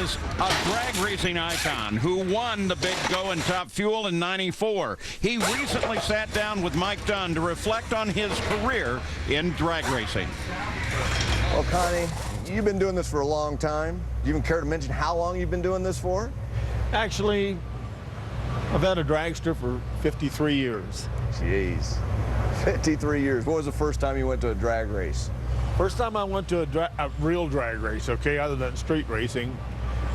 is a drag racing icon who won the Big Go in Top Fuel in '94. He recently sat down with Mike Dunn to reflect on his career in drag racing. Well, Connie, you've been doing this for a long time. Do you even care to mention how long you've been doing this for? Actually, I've had a dragster for 53 years. Jeez, 53 years. What was the first time you went to a drag race? First time I went to a real drag race, okay, other than street racing,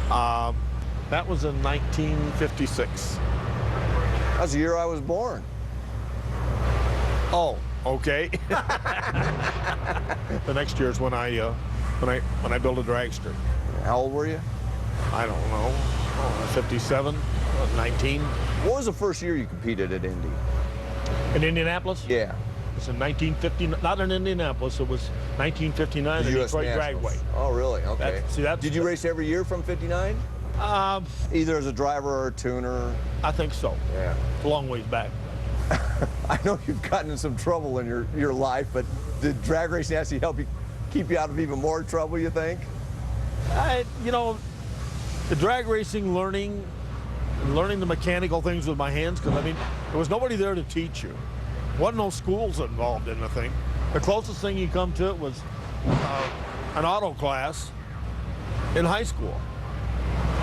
that was in 1956. That's the year I was born. Oh, okay. The next year is when I built a dragster. How old were you? I don't know, 57, 19. What was the first year you competed at Indy? In Indianapolis? Yeah. It was in 1959, not in Indianapolis, it was 1959, the Detroit Dragway. Oh, really? Okay. Did you race every year from 59? Either as a driver or a tuner? I think so. Yeah. It's a long ways back. I know you've gotten in some trouble in your life, but did drag racing actually help you keep you out of even more trouble, you think? You know, the drag racing learning the mechanical things with my hands, because, I mean, there was nobody there to teach you. Wasn't no schools involved in the thing. The closest thing you come to it was an auto class in high school,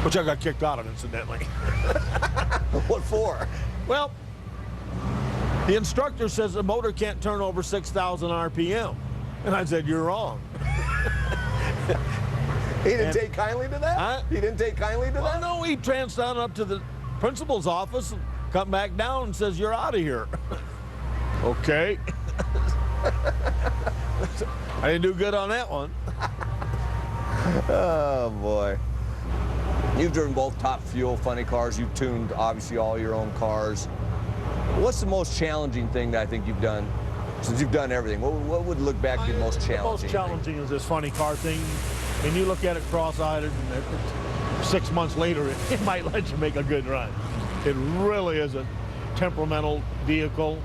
which I got kicked out of, incidentally. What for? Well, the instructor says the motor can't turn over 6,000 RPM. And I said, you're wrong. He didn't take kindly to that? Huh? He didn't take kindly to that? No, he tranced on up to the principal's office and come back down and says, you're out of here. Okay. I didn't do good on that one. Oh, boy. You've driven both Top Fuel funny cars. You've tuned, obviously, all your own cars. What's the most challenging thing that I think you've done, since you've done everything? What would look back be the most challenging? The most challenging is this funny car thing. And you look at it cross-eyed, and 6 months later, it might let you make a good run. It really is a temperamental vehicle.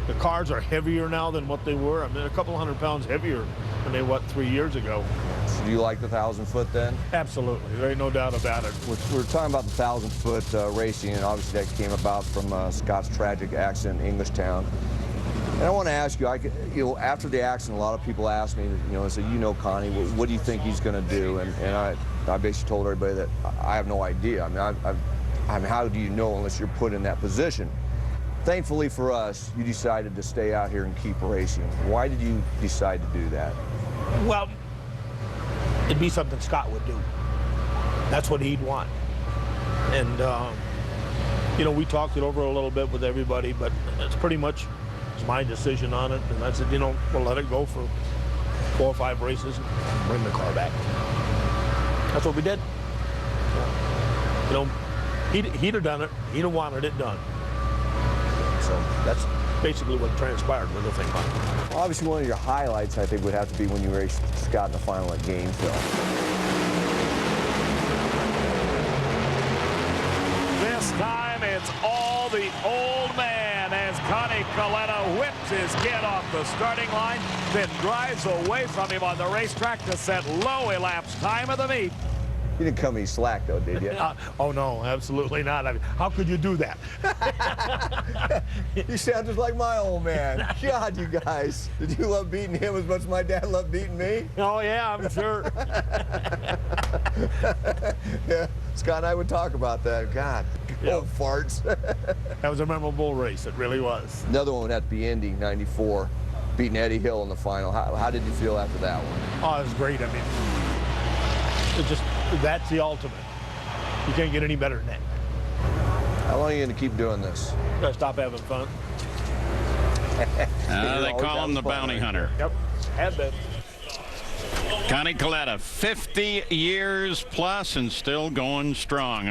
The cars are heavier now than what they were. I mean, a couple hundred pounds heavier than they were 3 years ago. So do you like the 1,000-foot then? Absolutely. There ain't no doubt about it. We're talking about the 1,000-foot racing, and obviously that came about from Scott's tragic accident in Englishtown. And I want to ask you, after the accident, a lot of people asked me, I said, Connie, what do you think he's going to do? And I basically told everybody that I have no idea. I mean, how do you know unless you're put in that position? Thankfully for us, you decided to stay out here and keep racing. Why did you decide to do that? Well, it'd be something Scott would do. That's what he'd want. And, we talked it over a little bit with everybody, but it's pretty much my decision on it. And I said, we'll let it go for 4 or 5 races and bring the car back. That's what we did. He'd have done it. He'd have wanted it done. So that's basically what transpired with the thing. Obviously, one of your highlights, I think, would have to be when you raced Scott in the final at Gainesville. This time, it's all the old man as Connie Kalitta whips his kid off the starting line, then drives away from him on the racetrack to set low elapsed time of the meet. You didn't come any slack, though, did you? Oh, no, absolutely not. I mean, how could you do that? You sound just like my old man. God, you guys. Did you love beating him as much as my dad loved beating me? Oh, yeah, I'm sure. Yeah, Scott and I would talk about that. God, old farts. That was a memorable race. It really was. Another one would have to be Indy, '94, beating Eddie Hill in the final. How did you feel after that one? Oh, it was great. I mean, that's the ultimate. You can't get any better than that. How long are you going to keep doing this? Gotta stop having fun. They call him the bounty hunter. Yep, had been. Connie Kalitta, 50 years plus and still going strong.